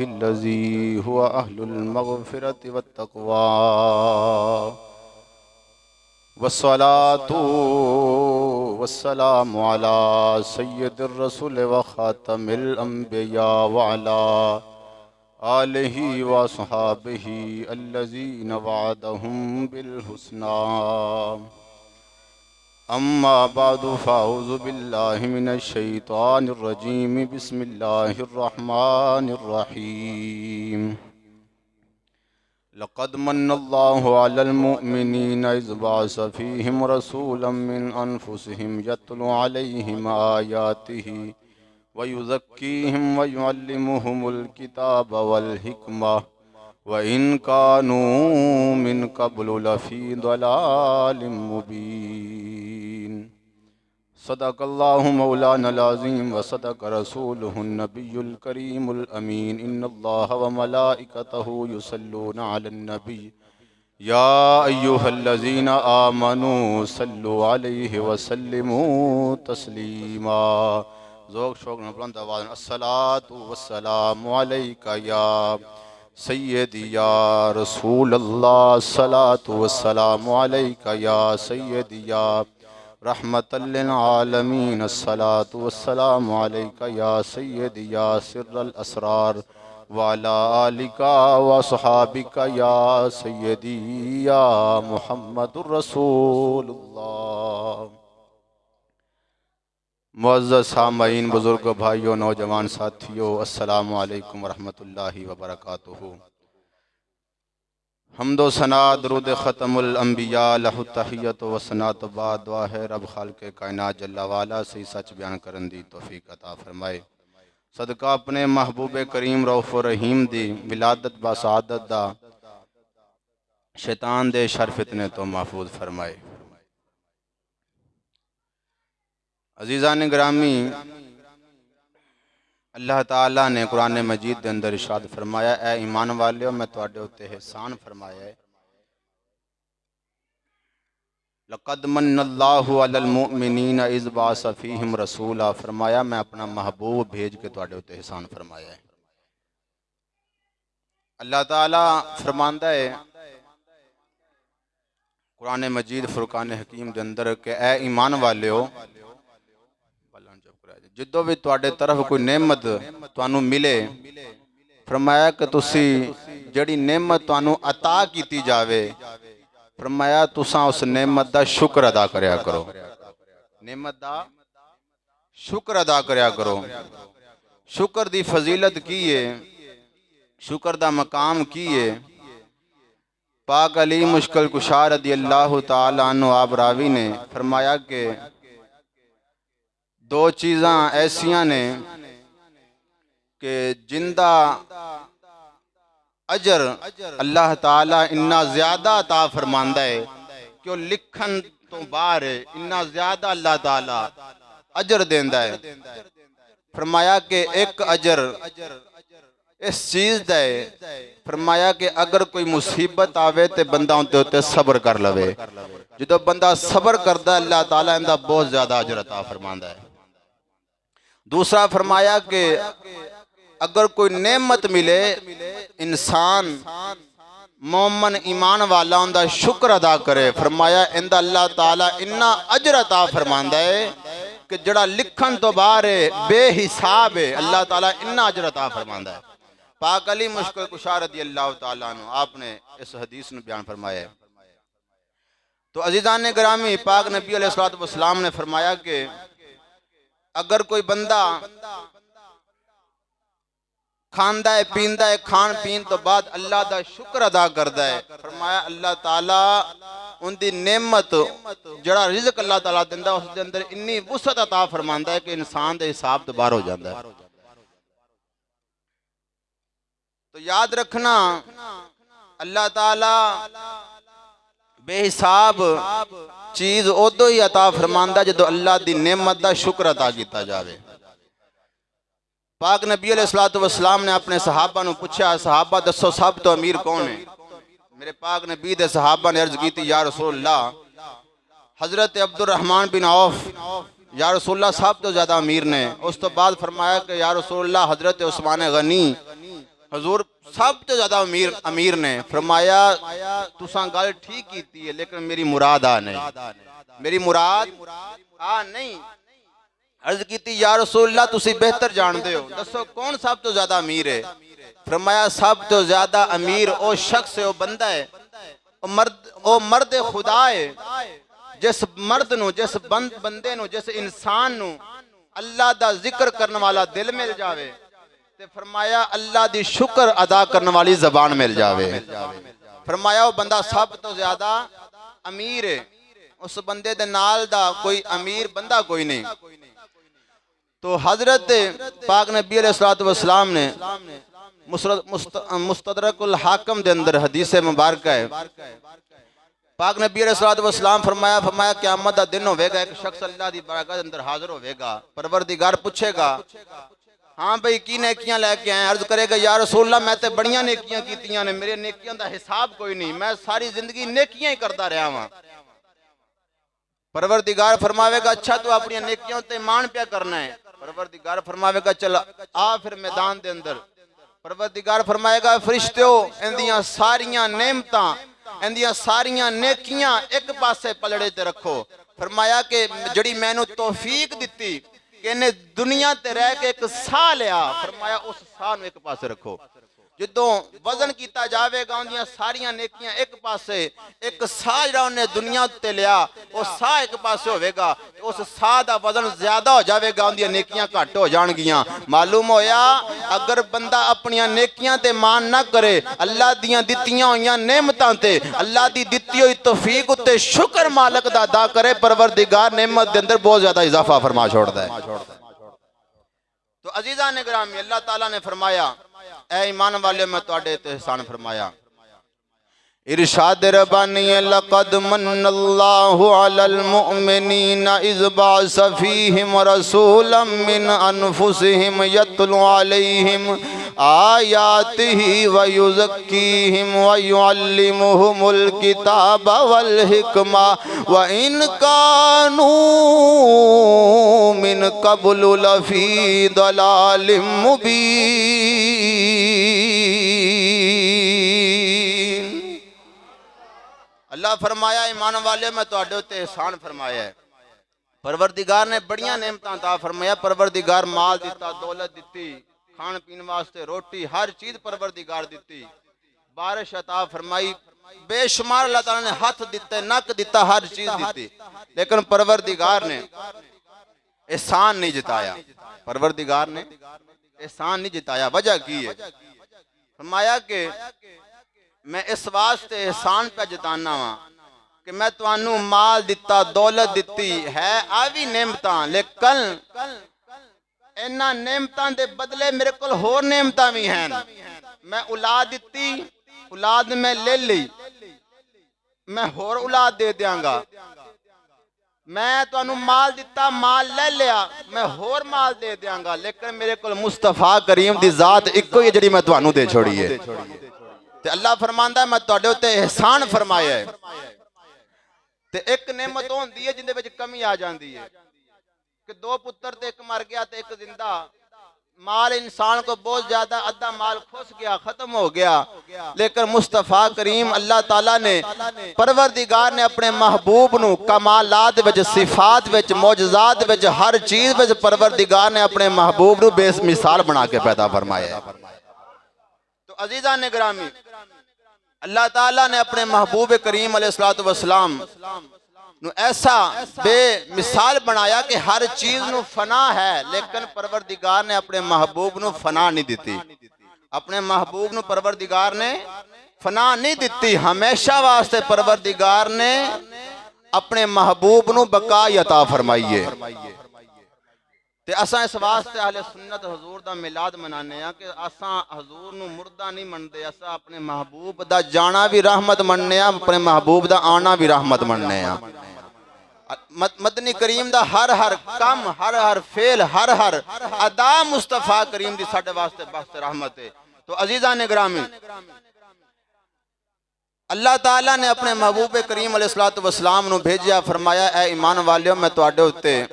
الذي هو أهل المغفرة والتقوى والصلاة والسلام على سيد الرسول وخاتم الأنبياء وعلى آله وصحابه الذين وعدهم بالحسنى أما بعد فأعوذ بالله من الشيطان الرجيم بسم الله الرحمن الرحيم لقد من الله على المؤمنين إذ بعث فيهم رسولا من أنفسهم يتلو عليهم آياته ويزكيهم ويعلمهم الكتاب والحكمة وإن كانوا من قبل لفي ضلال مبين صدق الله مولانا العظيم وصدق رسوله النبي الكريم الأمين إن الله وملائكته يصلون على النبي يا أيها الذين آمنوا صلوا عليه وسلموا تسليما ذوق شوق بلند آواز الصلاة والسلام عليك يا سیدی یا رسول اللہ الصلاة والسلام علیکہ یا سیدی یا رحمت للعالمین الصلاة والسلام علیکہ یا سیدی یا سر الاسرار وعلا آلکہ وصحابکہ یا سیدی یا محمد الرسول اللہ۔ معزز سامعین، بزرگ بھائیوں، نوجوان ساتھیوں، السلام علیکم ورحمۃ اللہ وبرکاتہ۔ حمد و ثنا درود ختم الانبیاء لہ تحیت و ثنا تو بعد دعا ہے رب خالق کائنات جل وعلا سے سچ بیان کرن دی توفیق عطا فرمائے۔ صدقہ اپنے محبوب کریم رؤوف رحیم دی ولادت با سعادت دا شیطان دے شر فتنے تو محفوظ فرمائے۔ عزیزان گرامی، اللہ تعالیٰ نے قرآن مجید دے اندر ارشاد فرمایا، اے ایمان والیو میں تواڈے اُتے احسان فرمایا ہے۔ لقد من اللہ علی المؤمنین اذ بعث فیہم رسولا، فرمایا میں اپنا محبوب بھیج کے تواڈے اُتے احسان فرمایا ہے۔ اللہ تعالیٰ فرماندہ ہے قرآن مجید فرقان حکیم دے اندر کہ اے ایمان والیو، جدو بھی تواڈے طرف کوئی نعمت توانوں ملے، فرمایا کہ تسی جڑی نعمت توانوں عطا کیتی جاوے، فرمایا تساں اس نعمت دا شکر ادا کریا کرو، نعمت دا شکر ادا کریا کرو۔ شکر دی فضیلت کی ہے، شکر دا مقام کی ہے؟ پاک علی مشکل کشا رضی اللہ تعالیٰ عنہ آپ راوی نے فرمایا کہ دو چیزاں ایسیاں نے کہ جندہ اجر اللہ تعالیٰ اتنا زیادہ عطا فرماندہ ہے کہ وہ لکھن تو باہر ہے، اتنا زیادہ اللہ تعالیٰ اجر دیندہ ہے۔ فرمایا کہ ایک اجر اس چیز دے، فرمایا کہ اگر کوئی مصیبت آوے تے بندہ انتے ہوتے صبر کر لوے، جدو بندہ صبر کردہ اللہ تعالیٰ اندہ بہت زیادہ اجر عطا فرماندہ ہے۔ دوسرا فرمایا کہ اگر کوئی نعمت ملے، انسان مومن ایمان والا اندہ شکر ادا کرے، فرمایا اندہ اللہ تعالیٰ اتنا اجر عطا فرماندہ ہے کہ جڑا لکھن تو باہر ہے، بے حساب ہے، اللہ تعالیٰ اتنا اجر عطا فرماندہ ہے۔ پاک علی مشکل کشا رضی اللہ تعالیٰ عنہ آپ نے اس حدیث نے بیان فرمایا ہے۔ تو عزیزان گرامی، پاک نبی علیہ السلام نے فرمایا کہ اگر کوئی بندہ کھاندہ ہے پیندہ ہے، کھان پین تو بعد اللہ دا شکر ادا کردہ ہے، فرمایا اللہ تعالیٰ ان دی نعمت جڑا رزق اللہ تعالیٰ دیندہ اس دے اندر انی وسعت عطا فرماندہ ہے کہ انسان دے حساب تو باہر ہو جاندہ ہے۔ تو یاد رکھنا اللہ تعالیٰ بے حساب چیز ادو ہی عطا فرماندہ جدو اللہ دی نعمت دا شکر عطا کیتا جاوے۔ پاک نبی علیہ السلام نے اپنے صحابہ نو پوچھا، صحابہ دسو سب تو امیر کون ہے؟ میرے پاک نبی دے صحابہ نے عرض کی تھی، یا رسول اللہ، حضرت عبد الرحمن بن عوف یا رسول اللہ سب تو زیادہ امیر نے، اس تو بعد فرمایا کہ یا رسول اللہ حضرت عثمان غنی حضور سب تو زیادہ امیر نے۔ فرمایا تساں گل ٹھیک کیتی ہے لیکن میری مراد آ نہیں، میری مراد آ نہیں۔ عرض کیتی یا رسول اللہ تسی بہتر جان دے ہو، دسو کون سب تو زیادہ امیر ہے؟ فرمایا سب تو زیادہ امیر او شخص ہے، او بندہ ہے، او مرد خدا ہے، جس مرد نو، جس بندے نو، جس انسان نو اللہ دا ذکر کرنے والا دل مل جاوے تے فرمایا اللہ دی شکر ادا کرنے والی زبان مل جاوے۔ فرمایا وہ بندہ سب تو زیادہ امیر ہے، اس بندے دے نال دا کوئی امیر بندہ کوئی نہیں۔ تو حضرت پاک نبی علیہ السلام نے مستدرک الحاکم دے اندر حدیث مبارکہ ہے، پاک نبی علیہ السلام فرمایا قیامت دا دن ہوئے گا، ایک شخص اللہ دی بارگاہ دے اندر حاضر ہوئے گا، پروردگار پوچھے گا ہاں بھئی کی نیکیاں لے کے آئیں؟ عرض کرے گا یا رسول اللہ میں تے بڑیاں نیکیاں کیتیاں نے، میرے نیکیاں دا حساب کوئی نہیں، میں ساری زندگی نیکیاں ہی کرتا رہا ہوں۔ پروردگار فرماوے گا اچھا تو اپنی نیکیوں تے ایمان پیا کرنا ہے؟ پروردگار فرماوے گا چل آ پھر میدان دے اندر۔ پروردگار فرمائے گا فرشتیو اندیاں ساریاں نعمتاں، اندیاں ساریاں نیکیاں ایک پاسے پلڑے تے رکھو۔ فرمایا کہ جڑی میں نو توفیق دیتی کہ انہیں دنیا تے رہ کے ایک سا لیا، فرمایا اس سا نو ایک پاسے رکھو۔ جدوں وزن کیتا جاوے گا اندیاں ساریاں نیکیاں ایک پاسے، ایک سا جڑا انہیں دنیا تے لیا وہ سا ایک پاسے ہوئے گا، اس سا دا وزن زیادہ ہو جاوے گا، اندیاں نیکیاں کٹ ہو جان گیاں۔ معلوم ہویا اگر بندہ اپنیاں نیکیاں تے مان نہ کرے، اللہ دیاں دتیاں ہویاں نعمتاں تے، اللہ دی دتی ہوئی توفیق تے شکر مالک دا ادا کرے، پروردگار نعمت دے اندر بہت زیادہ اضافہ فرما چھوڑتا ہے۔ تو عزیزان گرامی اللہ تعالیٰ نے فرمایا اے ایمان والے میں تواڈے تے احسان فرمایا۔ ارشاد ربانی لقد من اللہ علی المؤمنین اذ بعث فیہم رسولا من انفسہم یتلو علیہم آیاتہ ویزکیہم ویعلمہم الکتاب والحکمہ وإن کانوا من قبل لفی ضلال مبین۔ اللہ فرمایا ایمان والے میں تو اڈے تے احسان فرمایا ہے۔ پروردگار نے بڑیاں نعمتاں عطا فرمایا، پروردگار مال دیتا، دولت دیتی، کھان پین واسطے روٹی ہر چیز پروردگار دیتی، بارش عطا فرمائی، بے شمار اللہ تعالیٰ نے ہاتھ دیتے، نک دیتا، ہر چیز دیتی، لیکن پروردگار نے احسان نہیں جتایا۔ پروردگار نے احسان نہیں جتایا۔ وجہ کی ہے؟ فرمایا کہ میں اس واسطے احسان پہ جتانا ہاں کہ میں توانوں مال دیتا، دولت دیتی ہے آوی نعمتاں، لیکن اینا نعمتاں دے بدلے میرے کل ہور نعمتاں بھی ہیں۔ میں اولاد دیتی، اولاد میں لے لی، میں ہور اولاد دے دیاں گا۔ میں توانوں مال دیتا، مال لے لیا، میں ہور مال دے دیاں گا، لیکن میرے کل مصطفیٰ کریم دی ذات ایک کوئی جڑی میں توانوں دے چھوڑی ہے۔ تے اللہ فرماندا ہے میں تواڈے تے احسان فرمایا ہے۔ تے ایک نعمت ہوندی ہے جندے وچ کمی آ جاندی ہے کہ دو پتر تے ایک مر گیا تے ایک زندہ، مال انسان کو بہت زیادہ، ادھا مال کھس گیا، ختم ہو گیا، لیکن مصطفیٰ کریم اللہ تعالیٰ نے، پروردگار نے اپنے محبوب نو کمالات وچ، صفات وچ، معجزات وچ، ہر چیز وچ پروردگار نے اپنے محبوب نو بے مثال بنا کے پیدا فرمایا ہے۔ تو عزیزان گرامی اللہ تعالیٰ نے اپنے محبوب کریم علیہ السلام نو ایسا بے مثال بنایا کہ ہر چیز نو فنا ہے، لیکن پروردگار نے اپنے محبوب نو فنا نہیں دیتی۔ اپنے محبوب نو پروردگار نے فنا نہیں دیتی، ہمیشہ واسطے پروردگار نے اپنے محبوب نو بقا عطا فرمائیے۔ تے اساں اس واسطے اہل سنت حضور دا میلاد منانے ہیں کہ اساں حضور نو مردہ نہیں منتے، اساں اپنے محبوب دا جانا بھی رحمت مننے ہیں، اپنے محبوب دا آنا بھی رحمت مننے ہیں۔ مدنی کریم دا ہر کم، ہر فعل، ہر ادا مصطفیٰ کریم دی ساڈے واسطے بخت رحمت ہے۔ تو عزیزان گرامی اللہ تعالیٰ نے اپنے محبوب کریم علیہ السلام نو بھیجیا، فرمایا اے ایمان والیو میں تواڈے اُتے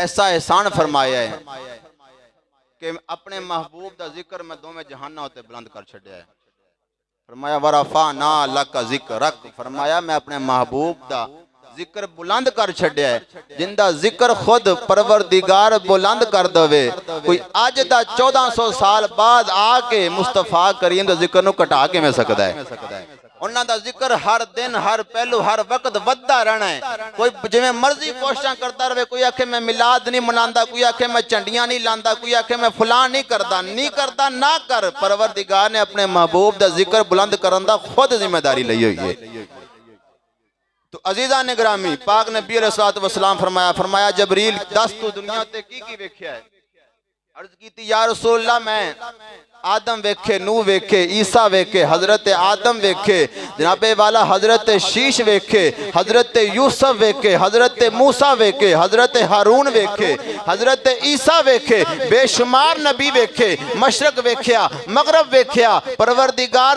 ایسا احسان فرمایا ہے کہ اپنے محبوب دا ذکر میں دو میں جہانہ ہوتے بلند کر چھڑیا ہے. فرمایا ورفعنا لک ذکرک، فرمایا میں اپنے محبوب دا ذکر بلند کر چھڑیا ہے. جندہ ذکر خود پروردگار بلند کر دوے، کوئی آج دا 1400 سال بعد آکے مصطفیٰ کریم دا ذکر نو کٹا کے میں سکتا ہے. انہاں دا ذکر ہر دن ہر پہلو ہر وقت ودہ رہنا ہے. کوئی جویں مرضی کوششاں کرتا رہے، کوئی آکھے میں میلاد نہیں مناندا، کوئی آکھے میں چنڈیاں نہیں لاندا، کوئی آکھے میں فلان نہیں کردا نہ کر. پروردگار نے اپنے محبوب دا ذکر بلند کرن دا خود ذمہ داری لئی ہوئی ہے. تو عزیزان گرامی، پاک نبی علیہ السلام فرمایا جبریل دس تو دنیا تے کی ویکھیا ہے؟ عرض کیتی یا رسول اللہ میں آدم ویکھے، نوح ویکھے، عیسیٰ ویکھے، حضرت آدم ویکھے، جناب والا حضرت شیش ویکھے، حضرت یوسف ویکھے، حضرت موسیٰ ویکھے، حضرت ہارون ویکھے، حضرت عیسیٰ ویکھے، بے شمار نبی ویکھے، مشرق ویکھیا، مغرب ویکھیا. پروردگار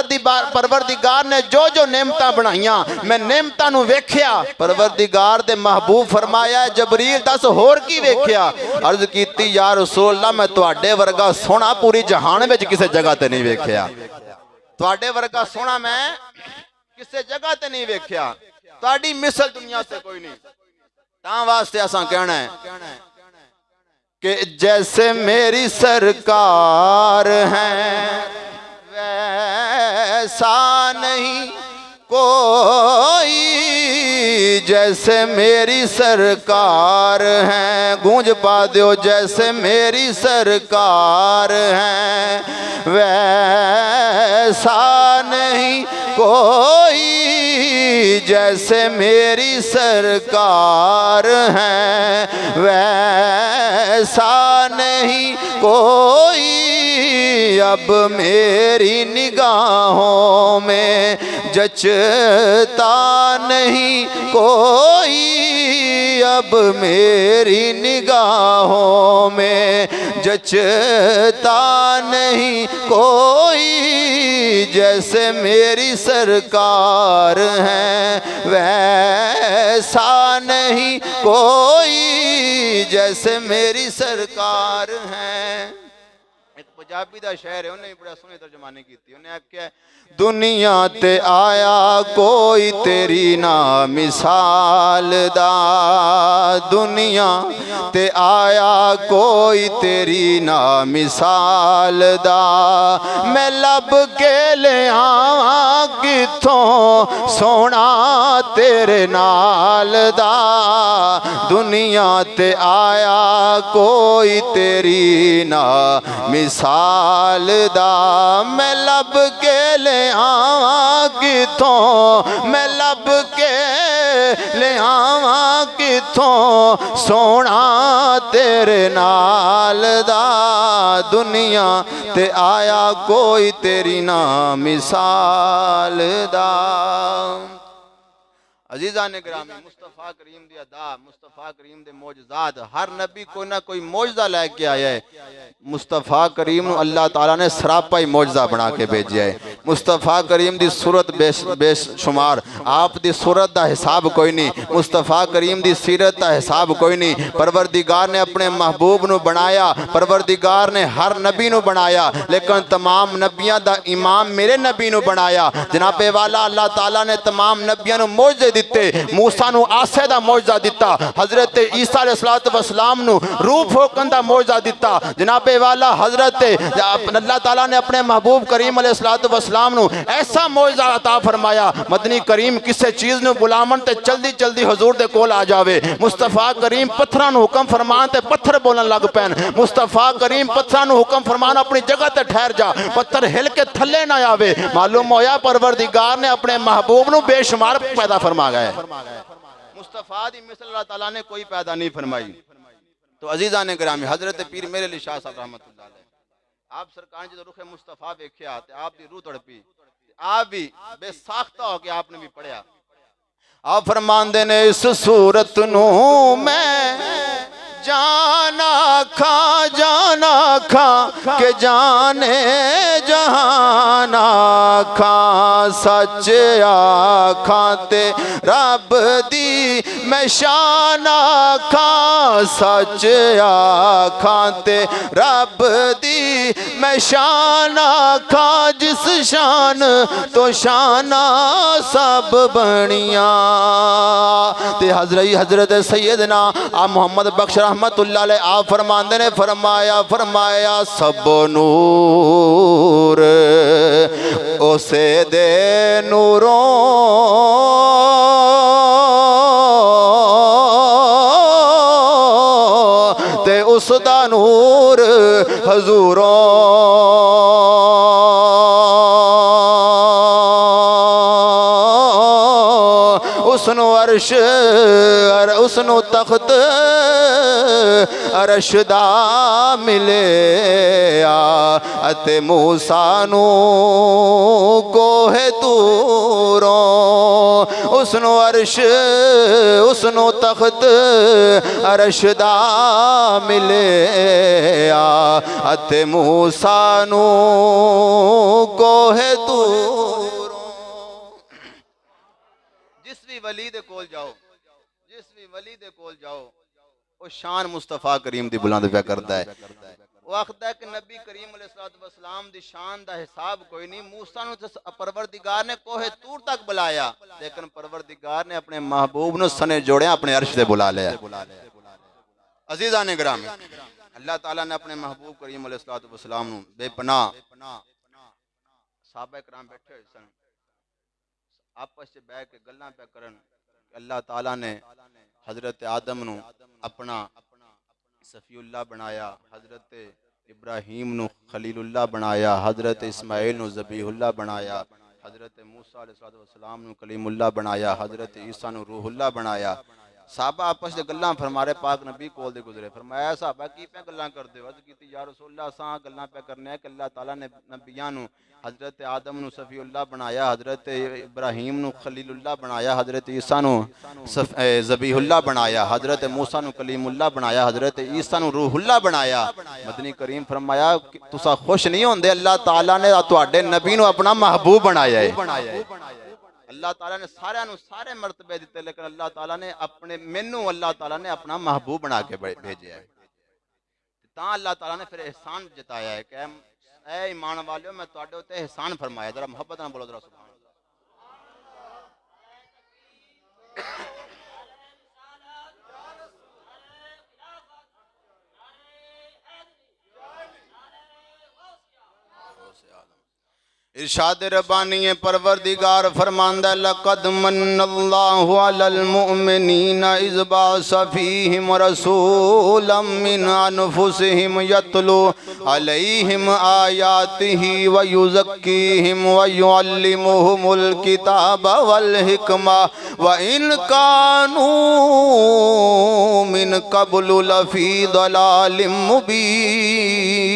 نے جو نعمتاں بنائیاں میں نعمتاں نو ویکھیا. پروردگار دے محبوب فرمایا جبریل دس ہور کی ویکھیا؟ عرض کیتی یا رسول اللہ میں تواڈے ورگا سونا پوری جہان وچ کسے جگہ تے نہیں ویکھیا. تواڈے ورگا سونا میں کسے جگہ تے نہیں ویکھیا. تواڈی مثل دنیا تے کوئی نہیں. تاں واسطے اساں کہنا ہے کہ جیسے میری سرکار ہیں ویسا نہیں کوئی، جیسے میری سرکار ہیں، گونج پا دیو، جیسے میری سرکار ہیں ویسا نہیں کوئی، جیسے میری سرکار ہیں ویسا نہیں کوئی. اب میری نگاہوں میں جچتا نہیں کوئی، اب میری نگاہوں میں جچتا نہیں کوئی، جیسے میری سرکار ہیں ویسا نہیں کوئی، جیسے میری سرکار ہیں. ایک پنجابی دا شعر ہے، انہیں نے بڑا سونے ترجمانی کی تھی. انہیں کیا ہے؟ دنیا تے آیا کوئی تیری نا مثال دا، دنیا تے آیا کوئی تیری نا مثال دا، میں لب کے لے آواں کتھوں سونا تیرے نال دا. دنیا تے آیا کوئی تیری نا مثال دا، میں لب کے لے آواں کتھوں، میں لب کے لے آواں کتھوں سونا تیرے نال دا. دنیا تے آیا کوئی تیری نا مثال دا. عزیزان گرامی، مصطفیٰ کریم دی ادا، مصطفیٰ کریم دے معجزات، ہر نبی کوئی نہ کوئی معجزہ لے کے آیا ہے. مصطفیٰ کریم نو اللہ تعالیٰ نے سراپا ہی معجزہ بنا کے بھیجیا ہے. مصطفیٰ کریم دی صورت بے شمار، آپ دی صورت دا حساب کوئی نہیں، مصطفیٰ کریم دی سیرت دا حساب کوئی نہیں. پروردگار نے اپنے محبوب نو بنایا، پروردگار نے ہر نبی نو بنایا، لیکن تمام نبیاں دا امام میرے نبی نو بنایا. جناب والا اللہ تعالیٰ نے تمام نبیاں نو معجزے دیتے. موسیٰ نو آسے دا معجزہ دیتا، حضرت عیسیٰ علیہ السلام نو روح پھوکن دا معجزہ دیتا. جناب والا حضرت اللہ تعالیٰ نے اپنے محبوب کریم علیہ السلام نو ایسا معجزہ عطا فرمایا. مدنی کریم کسے چیز نو بلامن تے جلدی حضور دے کول آ جاوے. مصطفیٰ کریم پتھراں نو حکم فرمان تے پتھر بولن لگ پین. مصطفیٰ کریم پتھراں نو حکم فرمان اپنی جگہ تے ٹھہر جا، پتھر ہل کے تھلے نہ آوے. معلوم ہویا پروردگار نے اپنے محبوب نو بے شمار پیدا فرما گئے. مصطفیٰ دی مثل اللہ تعالیٰ نے کوئی پیدا نہیں فرمائی. تو عزیزان گرامی، حضرت پیر میرے علی شاہ صاحب رحمت اللہ علیہ، آپ سرکار جدو رخ مصطفیٰ ویکھیا تے آپ دی روح تڑپی، آپ بھی بے ساختہ ہو کے آپ نے بھی پڑھیا. آپ فرماندے نے اس صورت نو میں جانا کھا کہ جانے جہان آکھاں، سچ آکھاں تے رب دی میں شان آکھاں سچ آکھاں تے رب دی میں شان آکھاں جس شان تو شانہ سب بنیاں تے حضرت سیدنا محمد بخش رحمت اللہ علیہ آپ فرماندے نے فرمایا سب نور اسے دے نوروں تے اس دا نور حضوروں اسنو عرش اسنو تخت عرش دا ملے اتے موسیٰ نو کوہ توروں اسنو عرش اسنو تخت عرش دا ملے اتے موسیٰ نو کوہ توروں ولی دے کول جاؤ وہ شان مصطفیٰ کریم دی بلند پہ کرتا ہے وہ آخدا ہے کہ نبی کریم علیہ السلام دی شان دا حساب کوئی نہیں موسیٰ نو پروردگار نے کوہ تور تک بلایا لیکن پروردگار نے اپنے محبوب نو سنے جوڑے اپنے عرش دے بلا لیا عزیزان گرامی اللہ تعالیٰ نے اپنے محبوب کریم علیہ السلام نو بے پناہ صحابہ کرام بیٹھے ہوئے سن آپس سے بیٹھ کے گلاں پہ کرن اللہ تعالیٰ نے حضرت آدم نو اپنا صفی اللہ بنایا حضرت ابراہیم نو خلیل اللہ بنایا حضرت اسماعیل نو ذبیح اللہ بنایا حضرت موسیٰ علیہ السلام نو کلیم اللہ بنایا حضرت عیسیٰ نو روح اللہ بنایا صحابہ آپس سے گلاں فرمارے پاک نبی کول دے گزرے فرمایا صحابہ کی پہ گلاں کر دے عرض کیتی یا رسول اللہ ساں گلاں پہ کرنے ہیں کہ اللہ تعالیٰ نے نبیان نو حضرت آدم نو صفی اللہ بنایا حضرت ابراہیم نو خلیل اللہ بنایا حضرت عیسیٰ نو ذبیح اللہ بنایا حضرت موسیٰ نو کلیم اللہ بنایا حضرت عیسیٰ نو روح اللہ بنایا مدنی کریم فرمایا تسا خوش نہیں ہوندے اللہ تعالیٰ نے تواڈے نبی نو اپنا محبوب بنایا ہے اللہ تعالیٰ نے سارے مرتبے دیتے لیکن اللہ تعالیٰ نے اپنے مینوں اللہ تعالیٰ نے اپنا محبوب بنا کے بھیجا ہے تاں اللہ تعالیٰ نے پھر احسان جتایا ہے کہ اے ایمان والیو میں تواڈے اوتے احسان فرمایا ذرا محبت نہ بولو ذرا سبحان اللہ ارشاد ربانی پروردگار فرماندہ لقد من اللہ علی المؤمنین اذ بعث فیہم رسولا من انفسہم یتلو علیہم آیاتہ ویزکیہم ویعلمہم الکتاب والحکمہ وَإِن كَانُوا مِن قَبْلُ لَفِي ضَلَالٍ مُبِينٍ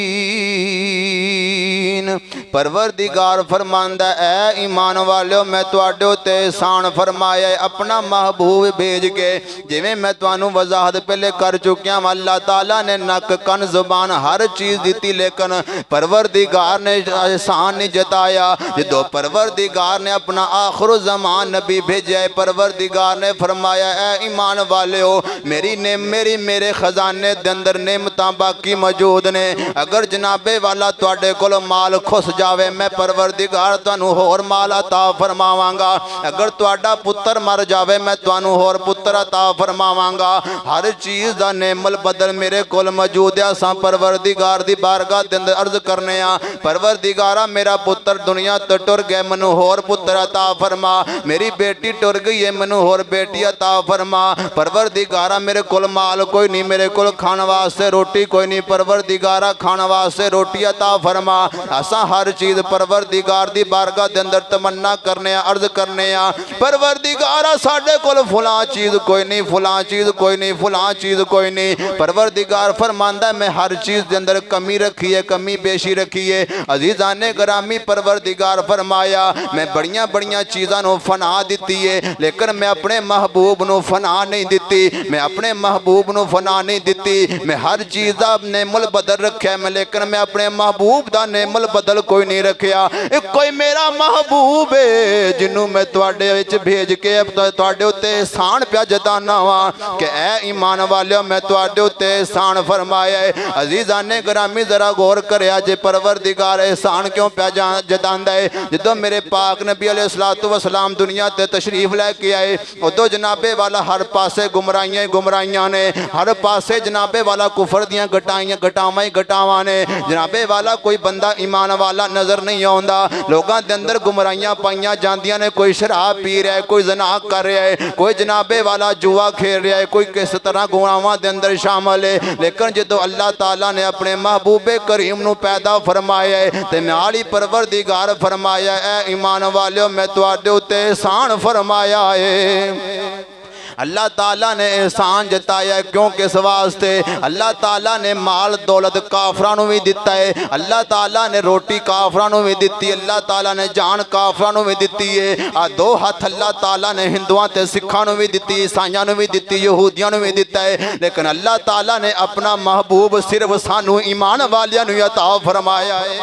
پروردگار فرماندہ اے ایمان والو میں تواڈے تے احسان فرمایا ہے اپنا محبوب بھیج کے جویں میں تانوں وضاحت پہلے کر چکیا ہوں اللہ تعالیٰ نے نک کن زبان ہر چیز دیتی لیکن پروردگار نے احسان نہیں جتایا جدو پروردگار نے اپنا آخر الزمان نبی بھیجا ہے پروردگار نے فرمایا اے ایمان والو میرے خزانے دے اندر نعمتاں باقی موجود نے اگر جناب والا تواڈے کول مال خس جاوے میں پروردگار تانوں ہور مال عطا فرماواں گا اگر تواڈا پتر مر جاوے میں تانوں ہور پتر عطا فرماواں گا ہر چیز دا نعم البدل میرے کول موجود ہے اساں پروردگار دی بارگاہ دے اندر عرض کرنے ہاں پروردگارا میرا پتر دنیا تو ٹر گئے منو ہور پتر عطا فرما میری بیٹی ٹر گئی ہے منو ہور بیٹی عطا فرما پروردگارا میرے کول مال کوئی نہیں میرے کول کھان واسطے روٹی کوئی نہیں پروردگارا کھان واسطے روٹی عطا فرما اساں ہر چیز پروردگار دی بارگاہ دے اندر تمنا کرنے عرض کرنے پروردگارا ساڈے کول فلاں چیز کوئی نہیں فلاں چیز کوئی نہیں فلاں چیز کوئی نہیں پروردگار فرماندا ہے میں ہر چیز دے اندر کمی رکھی ہے کمی بیشی رکھی ہے عزیزان گرامی پروردگار فرمایا میں بڑیاں چیزاں نو فنا دیتی ہے لیکن میں اپنے محبوب نو فنا نہیں دیتی میں اپنے محبوب نو فنا نہیں دیتی میں ہر چیز دا نعم البدل رکھا ہے لیکن میں اپنے محبوب دا نعم البدل کوئی کوئی نہیں رکھیا، ایک کوئی میرا محبوب ہے جنہوں میں تواڈے وچ بھیج کے تواڈے اتے احسان پیا جتانا وا کہ اے ایمان والیو میں تواڈے اتے احسان فرمایا ہے۔ عزیزان گرامی ذرا غور کریا جے پروردگار احسان کیوں پیا جتاندا ہے؟ جدوں میرے پاک نبی علیہ الصلوۃ والسلام دنیا تے تشریف لے کے آئے ادو جناب والا ہر پاسے گمراہیاں نے، ہر پاسے جناب والا کفر دیاں گٹاواں نے، جناب والا کوئی بندہ ایمان والا نظر نہیں آوندا، لوگاں دے اندر گمراہیاں پائیاں جاندیاں نے، کوئی شراب پی رہا ہے، کوئی زنا کر رہا ہے، کوئی جناب والا جوا کھیل رہا ہے، کوئی کس طرح گناہاں دے اندر شامل ہے، لیکن جدو اللہ تعالیٰ نے اپنے محبوب کریم نو پیدا فرمایا ہے تے نال ہی پروردگار فرمایا اے ایمان والیو میں تواڈے اتے احسان فرمایا ہے۔ اللہ تعالیٰ نے احسان جتایا ہے کیوں کس واسطے؟ اللہ تعالیٰ نے مال دولت کافرانوں بھی دیتا ہے، اللہ تعالیٰ نے روٹی کافرانوں بھی دیتی ہے، اللہ تعالیٰ نے جان کافرانوں بھی دیتی ہے، دو ہاتھ اللہ تعالیٰ نے ہندوان تے سکھانوں بھی دیتی، عیسائیاں بھی دیتی، یہودیاں بھی دیتا ہے، لیکن اللہ تعالیٰ نے اپنا محبوب صرف سانو ایمان والیاں نو عطا فرمایا ہے۔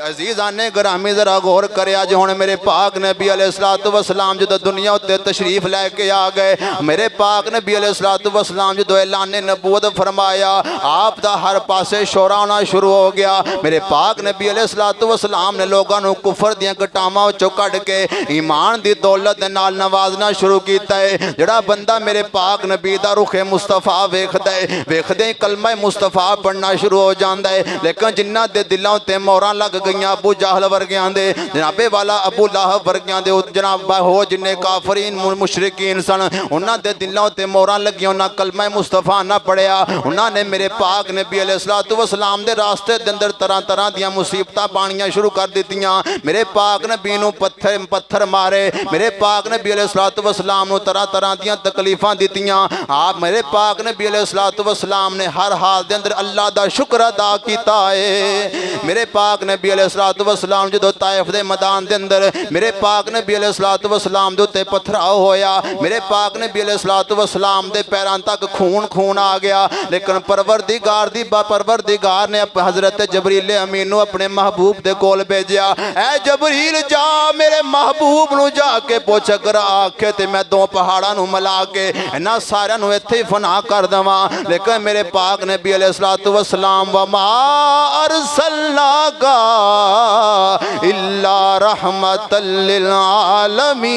عزیزان گرامی ذرا غور کریا جو ہن میرے پاک نبی علیہ الصلوۃ والسلام جدو دنیا تے تشریف لے کے آ گئے، میرے پاک نبی علیہ الصلوۃ والسلام جدو اعلان نبوت فرمایا آپ دا ہر پاسے شورا ہونا شروع ہو گیا۔ میرے پاک نبی علیہ الصلوۃ والسلام نے لوگاں نو کفر دیاں گٹاواں وچوں کڈ کے ایمان دی دولت دے نال نوازنا شروع کیتا ہے۔ جڑا بندہ میرے پاک نبی دا رخ مصطفیٰ ویکھدا ہے، ویکھدے ہی کلمہ مصطفیٰ پڑھنا شروع ہو جاندا ہے، لیکن جنہاں دے دلاں تے موراں لگ گئیاں ابو جہل ورگیاں دے، جناب والا ابو لہب ورگیاں دے، جناب ہو جنہیں کافرین مشرکین سن، انہاں دے دلاں تے موراں لگیاں، انہاں کلمہ مصطفیٰ نہ پڑھیا، انہاں نے میرے پاک نبی علیہ الصلوۃ والسلام دے راستے دے اندر طرح طرح دیاں مصیبتاں پانیاں شروع کر دیتیاں، میرے پاک نبی نو پتھر مارے، میرے پاک نبی علیہ الصلوۃ والسلام نو طرح طرح دیاں تکلیفاں دیتیاں۔ آپ میرے پاک نبی علیہ الصلوۃ والسلام نے ہر حال دے اندر اللہ دا شکر ادا کیتا ہے۔ میرے پاک نبی علیہ الصلوۃ والسلام جدو طائف دے میدان دے اندر میرے پاک نبی علیہ الصلوۃ والسلام دے تے پتھراؤ ہویا، میرے پاک نبی علیہ الصلوۃ والسلام دے پیراں تک خون آ گیا، لیکن پروردگار نے حضرت جبریل امین نو اپنے محبوب دے کول بھیجیا، اے جبریل جا میرے محبوب نو جا کے پوچھ اگر آکھے تے میں دو پہاڑاں نو ملا کے انہاں سارے نو ایتھے ہی فنا کر دواں، لیکن میرے پاک نبی علیہ الصلوۃ والسلام وما ارسلناک الا رحمت للعالمین،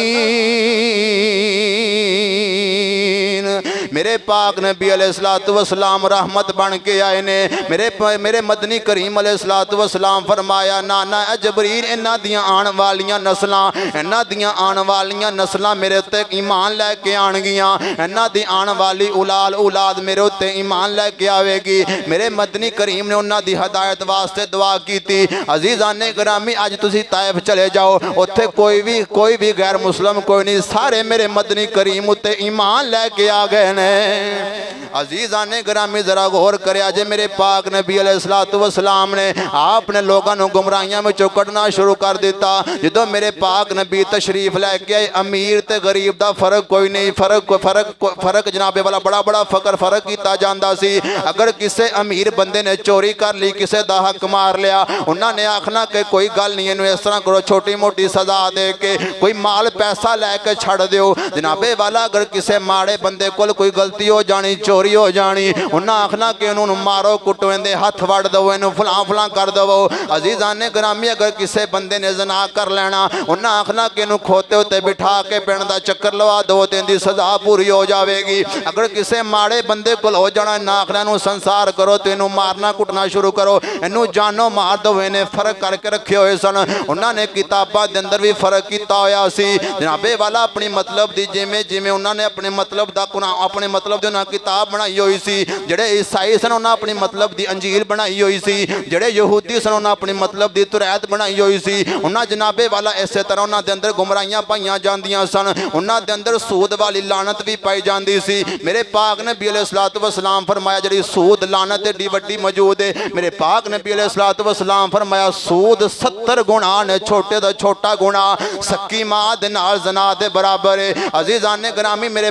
میرے پاک نبی علیہ الصلوۃ والسلام رحمت بن کے آئے نے۔ میرے مدنی کریم علیہ الصلوۃ والسلام فرمایا نانا اے جبریل انہاں دیاں آن والیاں نسلاں میرے تے ایمان لے کے آن گیاں، انہاں دی آن والی اولاد میرے تے ایمان لے کے آوے گی۔ میرے مدنی کریم نے انہاں دی ہدایت واسطے دعا کی تھی۔ عزیزان گرامی اج تسی طائف چلے جاؤ، اتھے کوئی بھی غیر مسلم کوئی نہیں، سارے میرے مدنی کریم تے ایمان لے کے آ گئے نے۔ عزیزان گرامی ذرا غور کریا جے میرے پاک نبی علیہ الصلوۃ والسلام نے آپ نے لوگاں نو گمراہیاں وچوں کڈنا شروع کر دیتا۔ جدوں میرے پاک نبی تشریف لے کے آئے، امیر تے غریب دا فرق کوئی نہیں، فرق جناب والا بڑا فرق کیتا جاندا سی۔ اگر کسے امیر بندے نے چوری کر لی، کسے دا حق مار لیا، انہاں نے آکھنا کہ کوئی گل نہیں، انہوں اس طرح کرو چھوٹی موٹی سزا دے کے کوئی مال پیسہ لے کے چھڑ دیو۔ جناب والا اگر کسے ماڑے بندے کول کوئی غلطی ہو جانی، چوری ہو جانی، انہاں آکھنا کہ انہوں مارو کٹو، اندے ہاتھ وڑ دو، انہوں فلاں کر دو۔ عزیزان گرامی اگر کسے بندے نے زنا کر لینا، انہاں آکھنا کہ انہوں کھوتے ہوتے بٹھا کے پینڈ دا چکر لوا دو تے اندی سزا پوری ہو جاوے گی۔ اگر کسے ماڑے بندے کول ہو جانا، انہاں آکھنا انہوں سنسار کرو تے انہوں مارنا کٹنا شروع کرو، انہوں جانو مار دو، انہیں فرق کر کے رکھے ہوئے سن۔ انہوں نے کتاباں دے اندر بھی فرق کیتا ہویا سی۔ جناب والا اپنی مطلب دی جویں انہوں نے اپنے مطلب دی انہاں کتاب بنائی ہوئی سی، جڑے عیسائی سن انہاں اپنی مطلب دی انجیل بنائی ہوئی سی، جڑے یہودی سن انہاں اپنی مطلب دی توریت بنائی ہوئی سی۔ انہاں جناب والا اسی طرح انہاں دے اندر گمراہیاں پائیاں جاندیاں سن، انہاں دے اندر سود والی لعنت بھی پائی جاندی سی۔ میرے پاک نبی علیہ الصلوۃ والسلام فرمایا جڑی سود لعنت ایڈی وڈی موجود ہے، میرے پاک نبی علیہ الصلوۃ والسلام فرمایا سود 70 گناہ نے، چھوٹے دا چھوٹا گناہ سکی ماں دے نال زنا دے برابر ہے۔ عزیزان گرامی میرے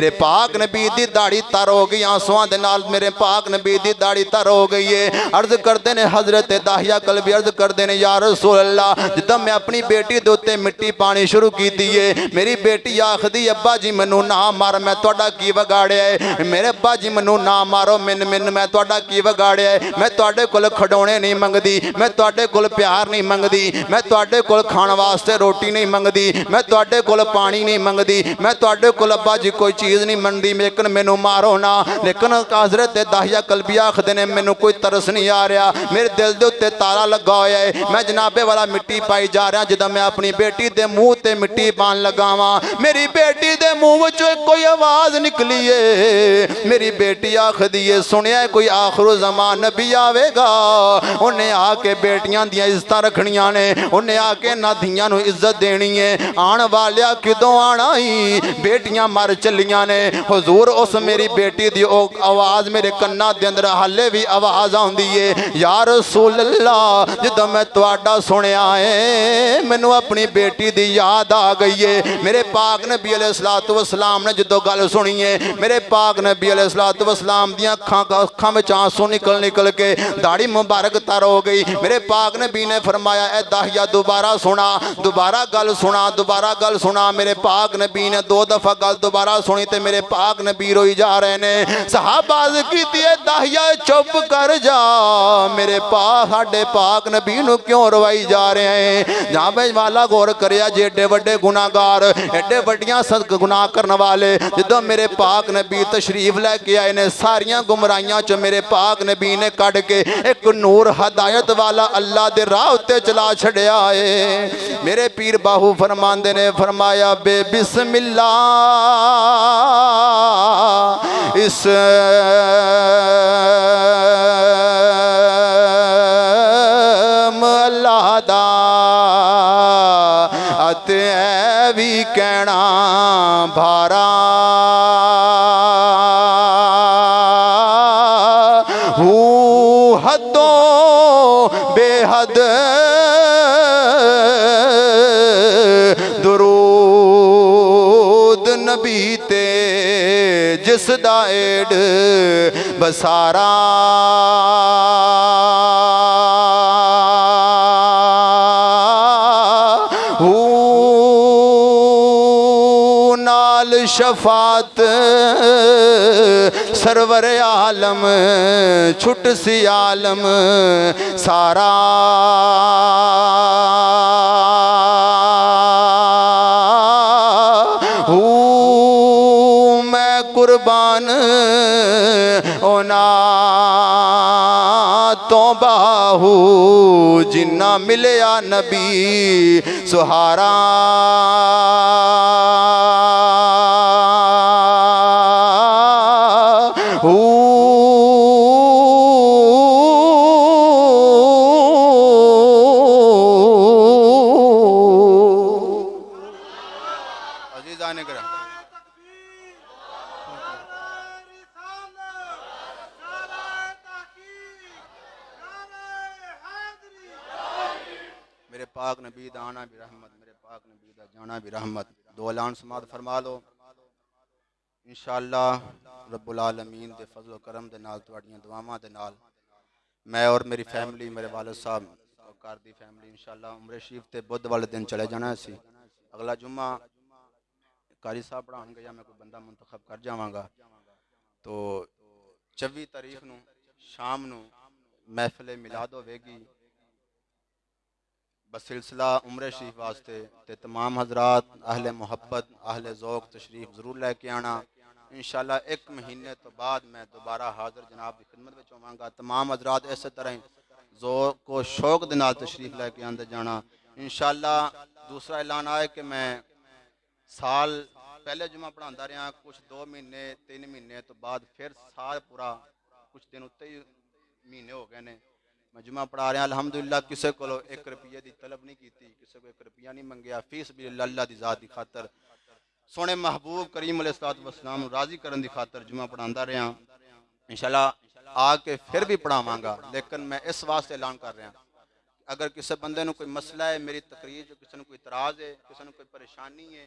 میرے پاک نبی دی داڑھی تر ہو گئی آنسواں دے نال میرے پاک نبی دی داڑھی تر ہو گئی ہے عرض کردے نے حضرت داہیہ قلبی عرض کردے نے یا رسول اللہ جدوں میں اپنی بیٹی دے اوتے مٹی پانی شروع کیتی ہے میری بیٹی آکھدی ابا جی مینوں نہ مار میں تہاڈا کی وگاڑیا ہے میرے ابا جی مینوں نہ مارو میں تہاڈا کی وگاڑیا ہے میں تہاڈے کول کھڈونے نہیں منگدی میں تہاڈے کول پیار نہیں منگدی میں تہاڈے کول کھان واسطے روٹی نہیں منگدی میں تہاڈے کول پانی نہیں منگدی میں تہاڈے کول ابا جی کوئی چیز نہیں منگدی لیکن مینوں مارو نہ لیکن حضرت داہیہ قلبی آکھدے نے مینوں کوئی ترس نہیں آ رہا میرے دل دے اوتے تالا لگا ہویا ہے میں جنابے والا مٹی پائی جا رہا جدوں میں اپنی بیٹی دے منہ تے مٹی پان لگا واں میری بیٹی دے منہ وچوں کوئی آواز نکلی ہے میری بیٹی آکھدی ہے سنیا کوئی آخر زمان نبی آوے گا انہیں آ کے بیٹیاں دیاں عزت رکھنیاں نے انہیں آ کے نہ دھیاں نو عزت دینی ہے آن والیا کدوں آنا ہی بیٹیاں مر چلیاں نے حضور اس میری بیٹی دی آواز میرے کنا دے اندر حالے بھی آواز آندی ہے یا رسول اللہ جدوں میں تواڈا سنیا ہے مینوں اپنی بیٹی دی یاد آ گئی ہے میرے پاک نبی علیہ السلام نے جدوں گل سنی ہے میرے پاک نبی علیہ السلام دیاں اکھاں وچ آنسو نکل کے داڑھی مبارک تر ہو گئی میرے پاک نبی نے فرمایا اے داہیہ دوبارہ گل سنا میرے پاک نبی نے 2 دفعہ گل دوبارہ سنی تے میرے پاک نبی روئی جا رہے نے صحابہ عرض کیتی ہے داہیہ چپ کر جا میرے ہاڈے پاک نبی نو کیوں روائی جا رہے ہیں جہاں بھائی والا غور کریا جے ایڈے وڈے گناہگار ایڈے وڈیاں صدق گناہ کرنے والے جدوں میرے پاک نبی تشریف لے کے آئے نے ساریاں گمراہیاں چ میرے پاک نبی نے کڈ کے ایک نور ہدایت والا اللہ دے راہ تے چلا چھڑیا ہے میرے پیر باہو فرماندے نے فرمایا بے بسم اللہ اس اللہ دا اتے بھی کہنا بھارا حدوں بے حد درود نبی تے جس دا ایڈ بسارا نال شفاعت سرور عالم چھٹ سی عالم سارا میں قربان ہونا تو باہو جنہ ملیا نبی سہارا عزیزان کرام میرے پاک نبی دا آنا بھی رحمت میرے پاک نبی دا جانا بھی رحمت دو اعلان سماعت فرما لو انشاءاللہ رب العالمین دے فضل و کرم دے نال تواڈیاں دعاواں دے نال میں اور میری فیملی میرے والد صاحب کار دی فیملی انشاءاللہ عمرے شریف تے بدھ والے دن چلے جانا سی اگلا جمعہ قاری صاحب پڑھان گے یا میں کوئی بندہ منتخب کر جاواں گا تو 24 تاریخ نو شام نو محفل میلاد ہوے گی بسلسلہ عمرے شریف واسطے تے تمام حضرات اہل محبت اہل ذوق تشریف ضرور لے کے آنا انشاءاللہ 1 مہینے تو بعد میں دوبارہ حاضر جناب کی خدمت میں ہوواں گا تمام حضرات اسی طرح ذوق و شوق دے نال تشریف لے کے آندے جانا انشاءاللہ دوسرا اعلان آئے کہ میں سال پہلے جمعہ پڑھاندا رہا کچھ 2 مہینے 3 مہینے تو بعد پھر سال پورا کچھ دن اتے ہی مہینے ہو گئے نے میں جمعہ پڑھا رہا الحمدللہ کسے کو 1 روپیہ دی طلب نہیں کیتی کسے کو 1 روپیہ نہیں منگیا فی سبیل اللہ دی ذات دی خاطر سونے محبوب کریم علیہ السلام راضی کرن دی خاطر جمعہ پڑھاندا رہا انشاءاللہ آ کے پھر بھی پڑھاواں گا لیکن میں اس واسطے اعلان کر رہا اگر کسی بندے نو کوئی مسئلہ ہے میری تقریر جو کسی نو کوئی اعتراض ہے کسی نو کوئی پریشانی ہے